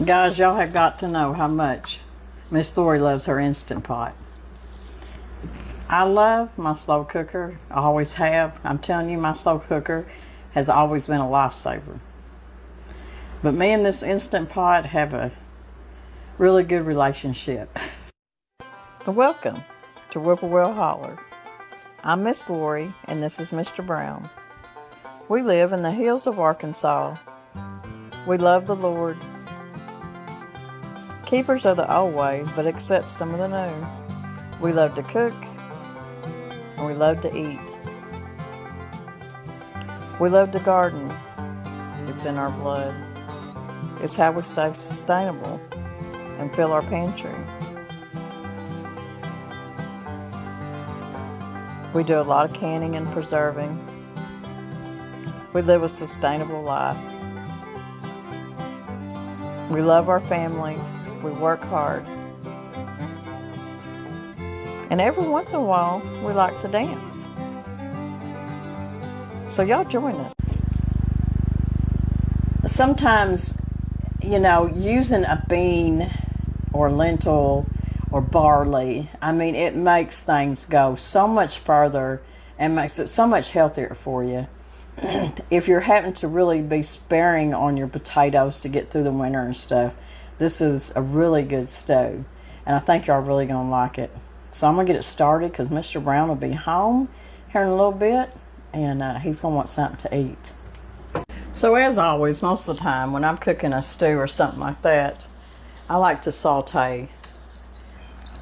Guys, y'all have got to know how much Miss Lori loves her Instant Pot. I love my slow cooker. I always have. I'm telling you, my slow cooker has always been a lifesaver. But me and this Instant Pot have a really good relationship. Welcome to Whippoorwill Holler. I'm Miss Lori and this is Mr. Brown. We live in the hills of Arkansas. We love the Lord. Keepers of the old way, but accept some of the new. We love to cook, and we love to eat. We love to garden. It's in our blood. It's how we stay sustainable and fill our pantry. We do a lot of canning and preserving. We live a sustainable life. We love our family. We work hard. And every once in a while, we like to dance. So y'all join us. Sometimes, using a bean or lentil or barley, it makes things go so much further and makes it so much healthier for you. If you're having to really be sparing on your potatoes to get through the winter and stuff, this is a really good stew, and I think y'all really gonna like it. So I'm gonna get it started because Mr. Brown will be home here in a little bit, and he's gonna want something to eat. So as always, most of the time when I'm cooking a stew or something like that, I like to saute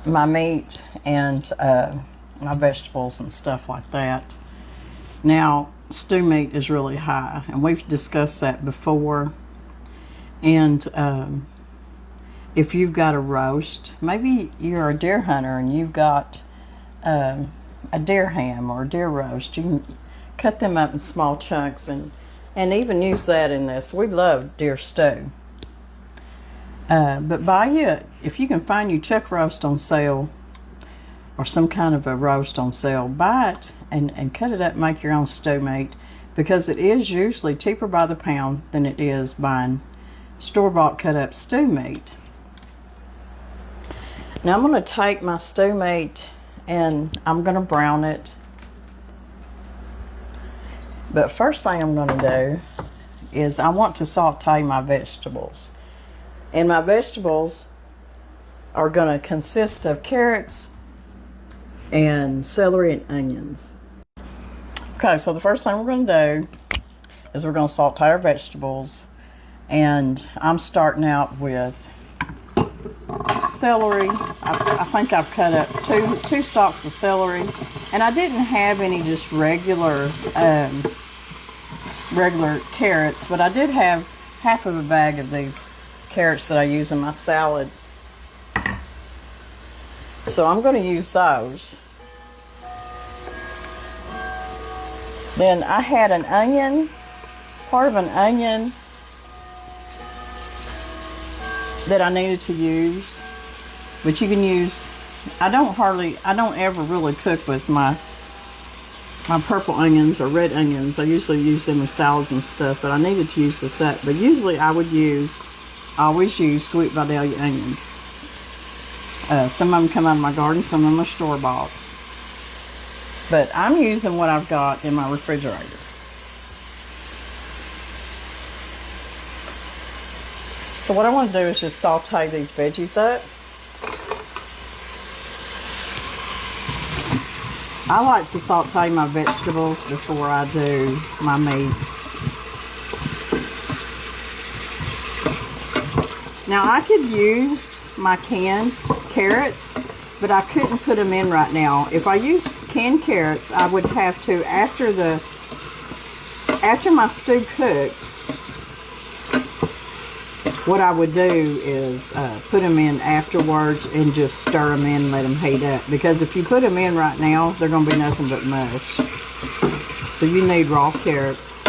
my meat and my vegetables and stuff like that. Now, stew meat is really high, and we've discussed that before. And if you've got a roast, maybe you're a deer hunter and you've got a deer ham or a deer roast, you can cut them up in small chunks and even use that in this. We love deer stew. But if you can find you chuck roast on sale or some kind of a roast on sale, buy it and cut it up and make your own stew meat, because it is usually cheaper by the pound than it is buying store-bought cut up stew meat. Now I'm going to take my stew meat and I'm going to brown it. But first thing I'm going to do is I want to saute my vegetables. And my vegetables are going to consist of carrots and celery and onions. Okay, so the first thing we're going to do is we're going to saute our vegetables. And I'm starting out with celery. I think I've cut up two stalks of celery, and I didn't have any just regular carrots, but I did have half of a bag of these carrots that I use in my salad. So I'm going to use those. Then I had an onion, part of an onion that I needed to use, but you can use, I don't ever really cook with my purple onions or red onions. I usually use them in salads and stuff, but I needed to use this up. But usually I always use sweet Vidalia onions. Some of them come out of my garden, some of them are store-bought. But I'm using what I've got in my refrigerator. So what I want to do is just saute these veggies up. I like to saute my vegetables before I do my meat. Now I could use my canned carrots, but I couldn't put them in right now. If I use canned carrots, I would have to, after my stew cooked, what I would do is put them in afterwards and just stir them in and let them heat up. Because if you put them in right now, they're going to be nothing but mush. So you need raw carrots.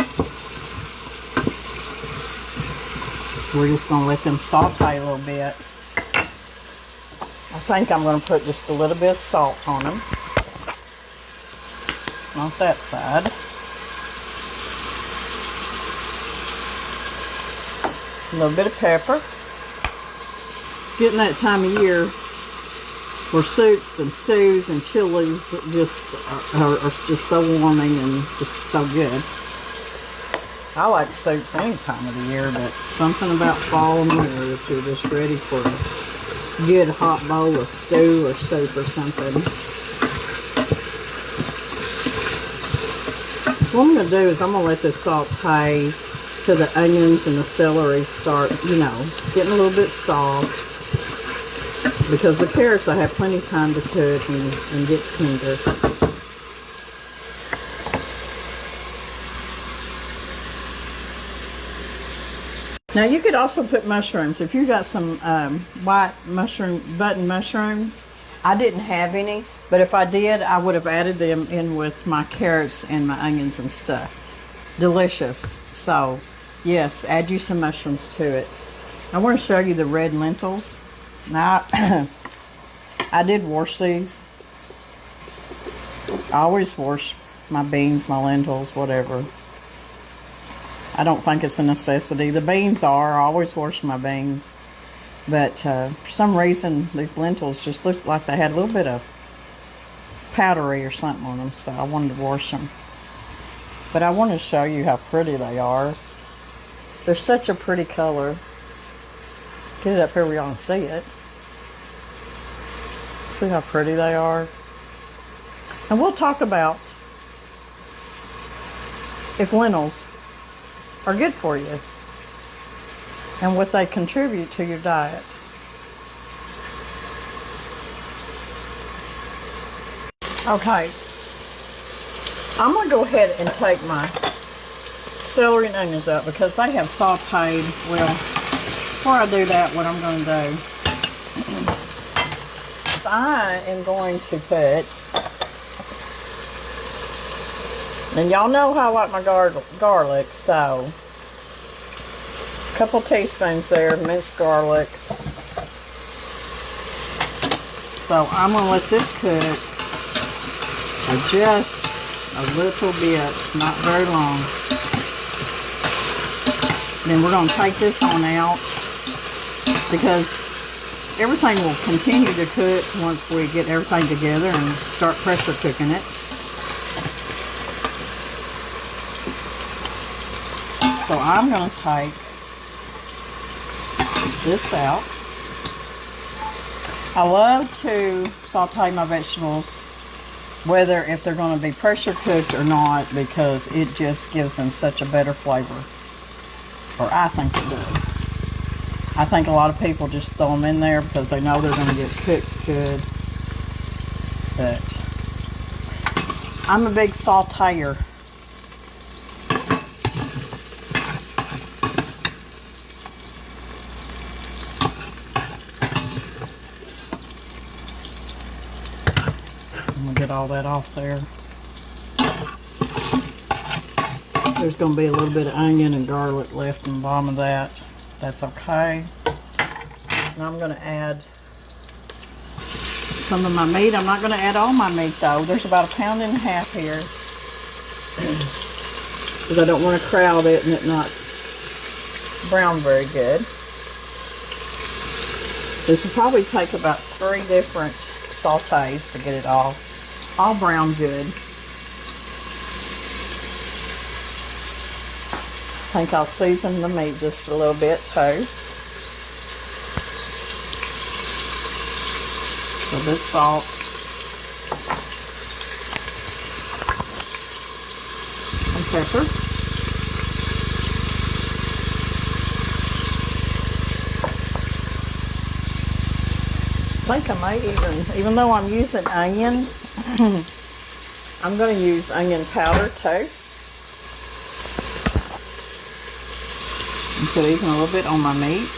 We're just going to let them saute a little bit. I think I'm going to put just a little bit of salt on them. On that side. A little bit of pepper. getting that time of year where soups and stews and chilies just are just so warming and just so good. I like soups any time of the year, but something about fall and winter that you're just ready for a good hot bowl of stew or soup or something. What I'm going to do is I'm going to let this saute till the onions and the celery start, you know, getting a little bit soft. Because the carrots I have plenty of time to cook and get tender. Now you could also put mushrooms. If you got some white mushroom, button mushrooms, I didn't have any, but if I did, I would have added them in with my carrots and my onions and stuff. Delicious. So yes, add you some mushrooms to it. I want to show you the red lentils. Now, I did wash these. I always wash my beans, my lentils, whatever. I don't think it's a necessity. The beans are. I always wash my beans. But for some reason, these lentils just looked like they had a little bit of powdery or something on them, so I wanted to wash them. But I want to show you how pretty they are. They're such a pretty color. Get it up here where y'all can see it. See how pretty they are? And we'll talk about if lentils are good for you and what they contribute to your diet. Okay, I'm going to go ahead and take my celery and onions out because they have sauteed. Well, before I do that, what I'm going to do, I am going to put, and y'all know how I like my garlic, so a couple teaspoons there of minced garlic. So I'm going to let this cook for just a little bit, not very long. Then we're going to take this on out because everything will continue to cook once we get everything together and start pressure cooking it. So I'm going to take this out. I love to saute my vegetables, whether if they're going to be pressure cooked or not, because it just gives them such a better flavor. Or I think it does. I think a lot of people just throw them in there because they know they're going to get cooked good. But I'm a big sauteer. I'm going to get all that off there. There's going to be a little bit of onion and garlic left in the bottom of that. That's okay. And I'm going to add some of my meat. I'm not going to add all my meat though. There's about 1.5 pounds here. Because I don't want to crowd it and it not brown very good. This will probably take about 3 different sautés to get it all brown good. I think I'll season the meat just a little bit too. So this salt, some pepper, I think I may even though I'm using onion, I'm going to use onion powder too. And put even a little bit on my meat.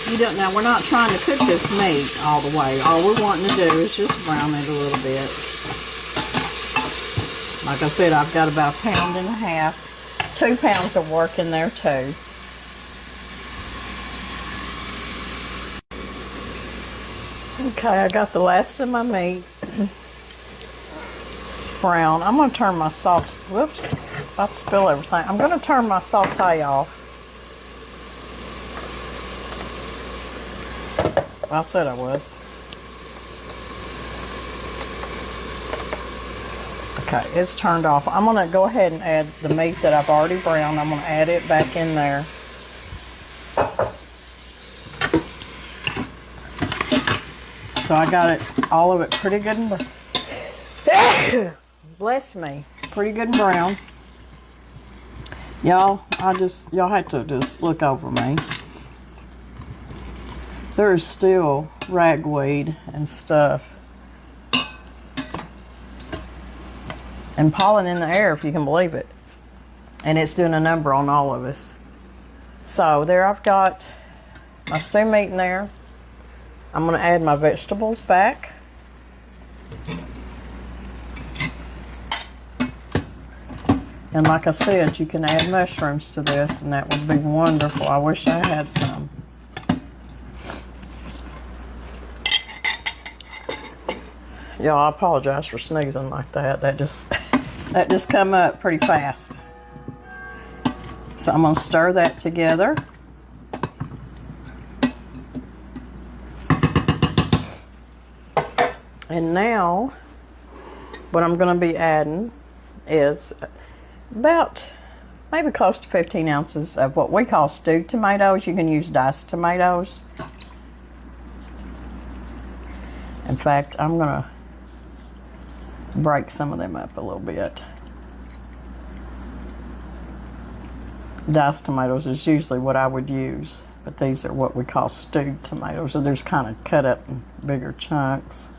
You don't, now we're not trying to cook this meat all the way. All we're wanting to do is just brown it a little bit. Like I said, I've got about 1.5 pounds, 2 pounds of work in there too. Okay, I got the last of my meat. It's brown. I'm going to turn my salt. Whoops. About to spill everything. I'm going to turn my saute off. I said I was. Okay, it's turned off. I'm going to go ahead and add the meat that I've already browned. I'm going to add it back in there. So I got it, all of it pretty good and brown. Bless me. Pretty good and brown. Y'all, y'all have to just look over me. There is still ragweed and stuff. And pollen in the air, if you can believe it. And it's doing a number on all of us. So there I've got my stew meat in there. I'm going to add my vegetables back. And like I said, you can add mushrooms to this, and that would be wonderful. I wish I had some. Y'all, I apologize for sneezing like that. That just come up pretty fast. So I'm going to stir that together. And now, what I'm going to be adding is about maybe close to 15 ounces of what we call stewed tomatoes. You can use diced tomatoes. In fact, I'm going to break some of them up a little bit. Diced tomatoes is usually what I would use, but these are what we call stewed tomatoes. So they're kind of cut up in bigger chunks.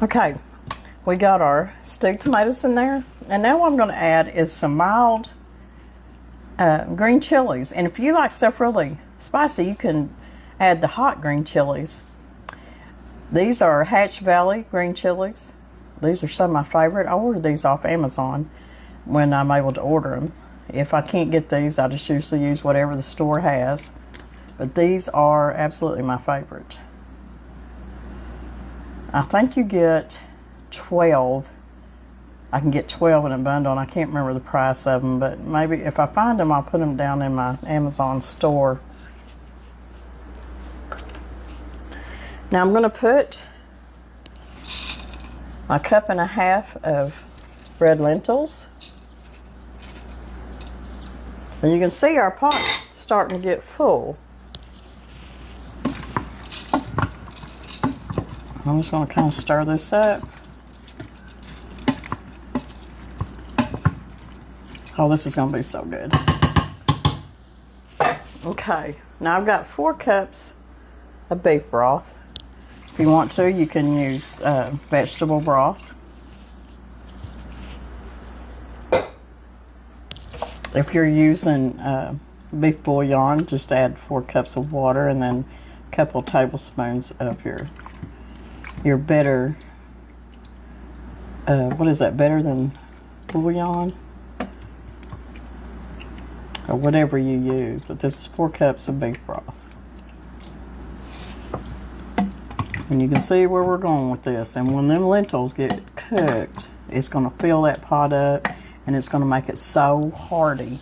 Okay, we got our stewed tomatoes in there, and now what I'm going to add is some mild green chilies. And if you like stuff really spicy, you can add the hot green chilies. These are Hatch Valley green chilies. These are some of my favorite. I ordered these off Amazon when I'm able to order them. If I can't get these, I just usually use whatever the store has. But these are absolutely my favorite. I think you get 12. I can get 12 in a bundle, and I can't remember the price of them, but maybe if I find them, I'll put them down in my Amazon store. Now I'm going to put a cup and a half of red lentils. And you can see our pot starting to get full. I'm just going to kind of stir this up. Oh, this is going to be so good. Okay, now I've got 4 cups of beef broth. If you want to, you can use vegetable broth. If you're using beef bouillon, just add 4 cups of water and then a couple tablespoons of your better, what is that, better than bouillon? Or whatever you use, but this is 4 cups of beef broth. And you can see where we're going with this. And when them lentils get cooked, it's going to fill that pot up, and it's going to make it so hearty.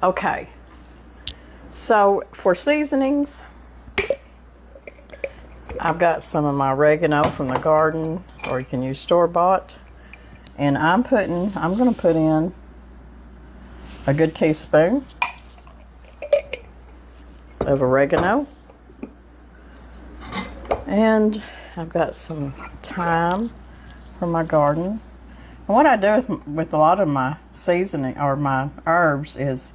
Okay, so for seasonings, I've got some of my oregano from the garden, or you can use store-bought. And I'm going to put in a good teaspoon of oregano. And I've got some thyme from my garden. And what I do with a lot of my seasoning or my herbs is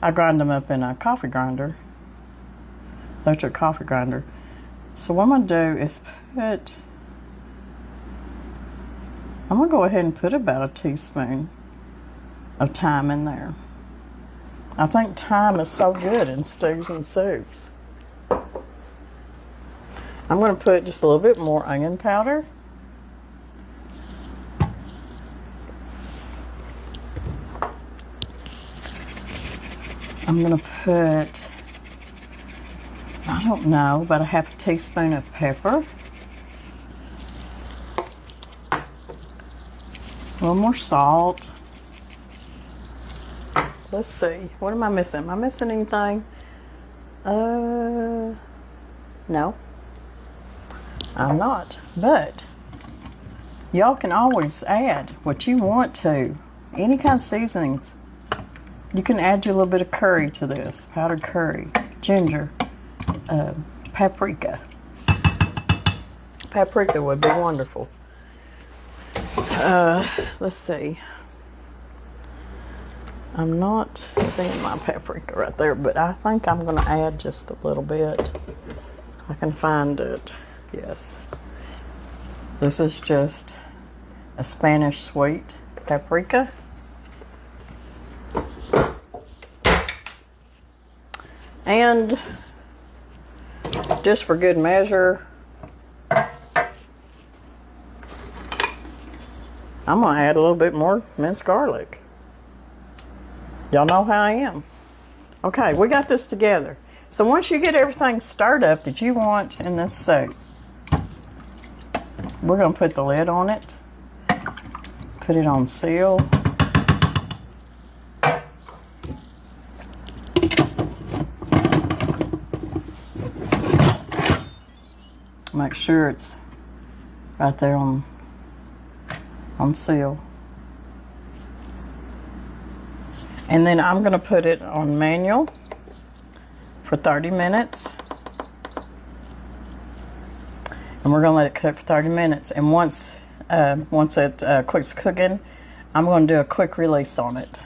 I grind them up in a coffee grinder, electric coffee grinder. So what I'm going to do is I'm going to go ahead and put about a teaspoon of thyme in there. I think thyme is so good in stews and soups. I'm going to put just a little bit more onion powder. I'm I'm going to put, I don't know, about a half a teaspoon of pepper. A little more salt. Let's see. What am I missing? Am I missing anything? No. I'm not. But y'all can always add what you want to. Any kind of seasonings. You can add your little bit of curry to this. Powdered curry, ginger, paprika. Paprika would be wonderful. Let's see. I'm not seeing my paprika right there, but I think I'm going to add just a little bit. I can find it. Yes. This is just a Spanish sweet paprika. And just for good measure, I'm going to add a little bit more minced garlic. Y'all know how I am. Okay, we got this together. So once you get everything stirred up that you want in this soup, we're going to put the lid on it, put it on seal. Make sure it's right there on seal. And then I'm going to put it on manual for 30 minutes. And we're going to let it cook for 30 minutes. And once it quits cooking, I'm going to do a quick release on it.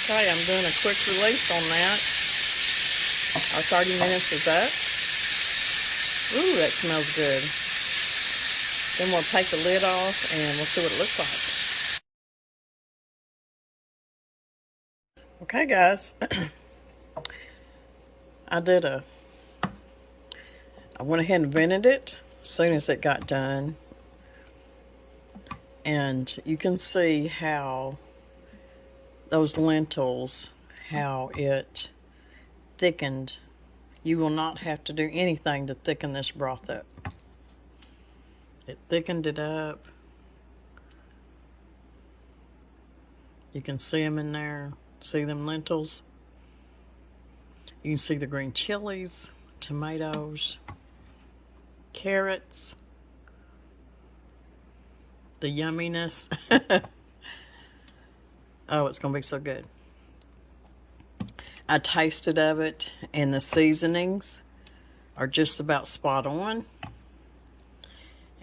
Okay, I'm doing a quick release on that. Our 30 minutes is up. Ooh, that smells good. Then we'll take the lid off and we'll see what it looks like. Okay, guys. I went ahead and vented it as soon as it got done. And you can see how those lentils, how it thickened. You will not have to do anything to thicken this broth up. It thickened it up. You can see them in there. See them lentils. You can see the green chilies, tomatoes, carrots, the yumminess. Oh, it's going to be so good. I tasted of it, and the seasonings are just about spot on.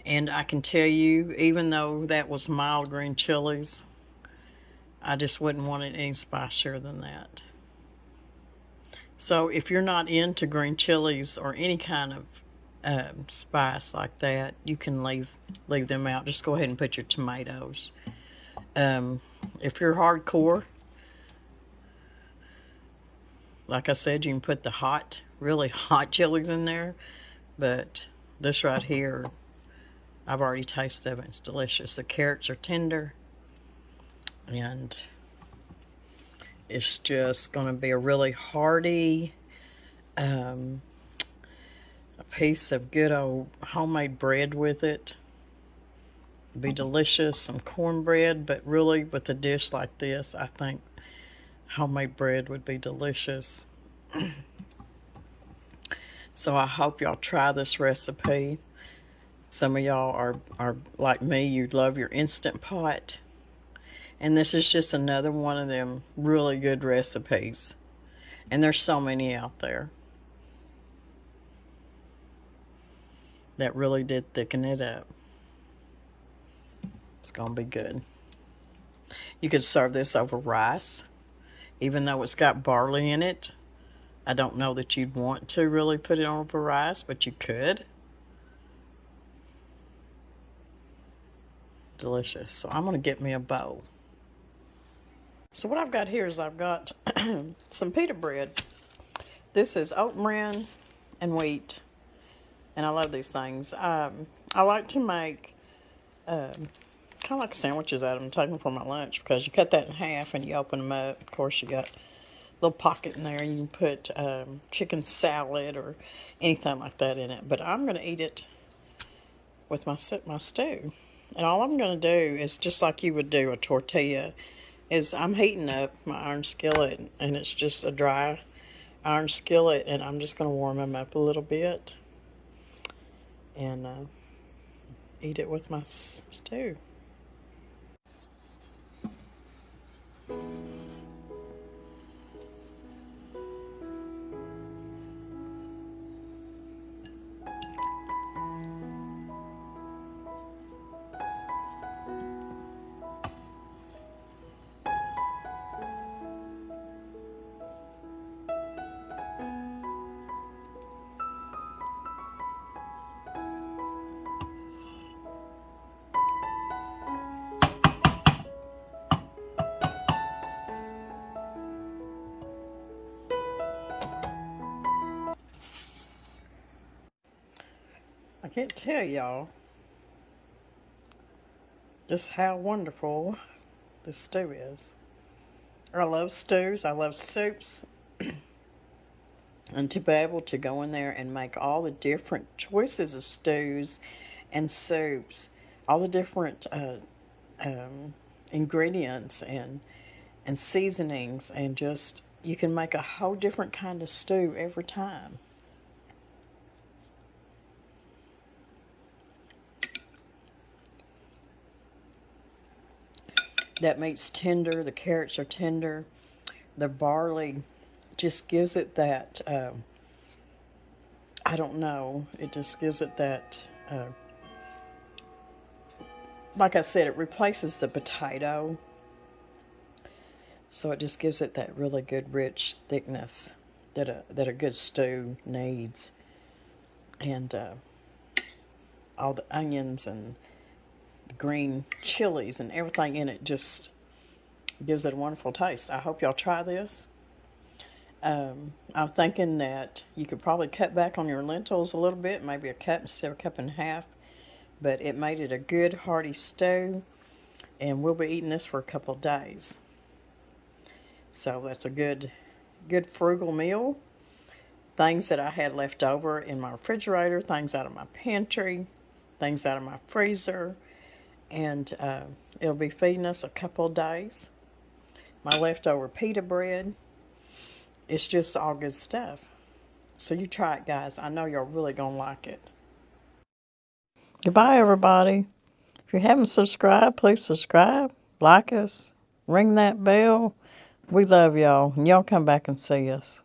And I can tell you, even though that was mild green chilies, I just wouldn't want it any spicier than that. So if you're not into green chilies or any kind of spice like that, you can leave them out. Just go ahead and put your tomatoes. If you're hardcore, like I said, you can put the hot, really hot chilies in there. But this right here, I've already tasted it. It's delicious. The carrots are tender. And it's just going to be a really hearty, a piece of good old homemade bread with it. It'd be delicious. Some cornbread, but really with a dish like this, I think homemade bread would be delicious. So I hope y'all try this recipe. Some of y'all are like me, you love your Instant Pot. And this is just another one of them really good recipes. And there's so many out there that really did thicken it up. It's going to be good. You could serve this over rice, even though it's got barley in it. I don't know that you'd want to really put it over rice, but you could. Delicious. So I'm going to get me a bowl. So what I've got here is I've got some pita bread. This is oat bran and wheat, and I love these things. I like to make kind kind of like sandwiches out of them, take them for my lunch, because you cut that in half and you open them up. Of course, you got a little pocket in there. You can put chicken salad or anything like that in it. But I'm going to eat it with my stew. And all I'm going to do is just like you would do a tortilla, is I'm heating up my iron skillet, and it's just a dry iron skillet, and I'm just going to warm them up a little bit and eat it with my stew. I can't tell y'all just how wonderful this stew is. I love stews. I love soups. And to be able to go in there and make all the different choices of stews and soups, all the different ingredients and seasonings, and just, you can make a whole different kind of stew every time. That meat's tender, the carrots are tender, the barley just gives it that, I don't know, it just gives it that, like I said, it replaces the potato, so it just gives it that really good rich thickness that a good stew needs. And all the onions and the green chilies and everything in it just gives it a wonderful taste. I hope y'all try this. I'm thinking that you could probably cut back on your lentils a little bit, maybe a cup instead of a cup and a half, but it made it a good hearty stew, and we'll be eating this for a couple of days. So that's a good frugal meal. Things that I had left over in my refrigerator, things out of my pantry, things out of my freezer, and it'll be feeding us a couple of days. My leftover pita bread. It's just all good stuff. So you try it, guys. I know you're really going to like it. Goodbye, everybody. If you haven't subscribed, please subscribe, like us, ring that bell. We love y'all, and y'all come back and see us.